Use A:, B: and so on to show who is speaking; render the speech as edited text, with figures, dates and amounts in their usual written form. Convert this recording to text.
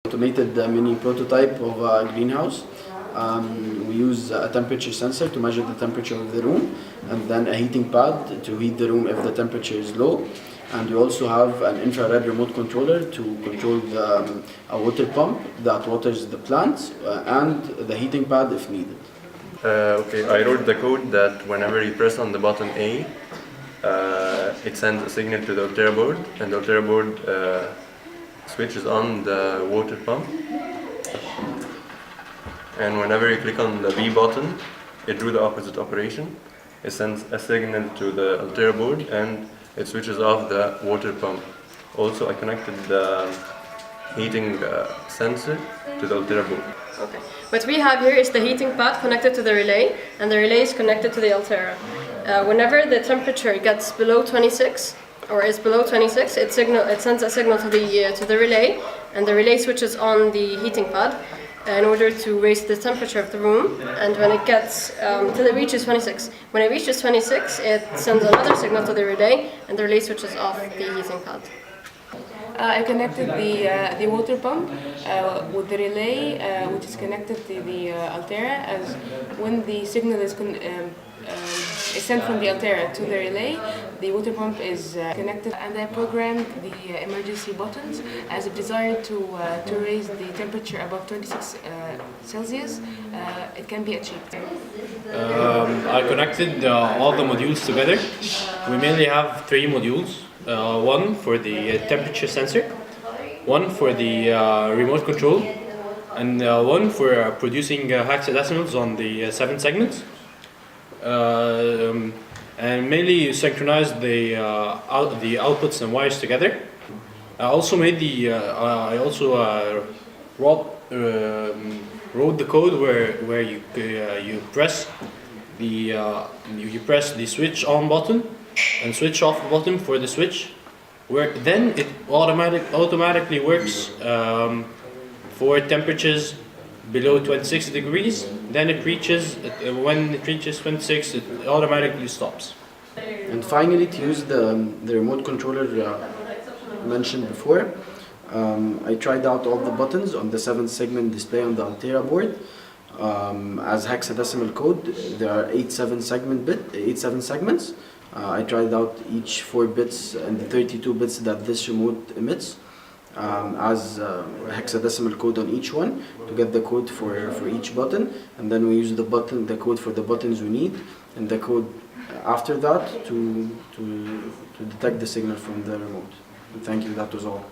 A: Automated mini prototype of a greenhouse. We use a temperature sensor to measure the temperature of the room, and then a heating pad to heat the room if the temperature is low. And we also have an infrared remote controller to control a water pump that waters the plants and the heating pad if needed.
B: Okay, I wrote the code that whenever you press on the button A, it sends a signal to the Altera board, and the Altera board switches on the water pump. And whenever you click on the B button, it do the opposite operation. It sends a signal to the Altera board and it switches off the water pump. Also, I connected the heating sensor to the Altera board.
C: Okay. What we have here is the heating pad connected to the relay, and the relay is connected to the Altera. Whenever the temperature gets below 26, or is below 26, it sends a signal to the relay, and the relay switches on the heating pad in order to raise the temperature of the room. And when it gets till it reaches 26, when it reaches 26, it sends another signal to the relay, and the relay switches off the heating pad.
D: I connected the water pump with the relay, which is connected to the Altera. As when the signal is sent from the Altera to the relay, the water pump is connected, and I programmed the emergency buttons as if desired to raise the temperature above 26 Celsius. It can be achieved.
E: I connected all the modules together. We mainly have 3 modules. One for the temperature sensor, one for the remote control, and one for producing hexadecimals on the 7 segments. And mainly you synchronize the outputs and wires together. I also made wrote the code where you press the switch on button and switch off button for the switch, where then it automatically works for temperatures below 26 degrees. Then when it reaches 26, it automatically stops.
A: And finally, to use the remote controller mentioned before, I tried out all the buttons on the 7-segment display on the Altera board as hexadecimal code. There are 8 7 segments. I tried out each 4 bits and the 32 bits that this remote emits as hexadecimal code on each one to get the code for each button, and then we use the code for the buttons we need, and the code after that to detect the signal from the remote. And thank you, that was all.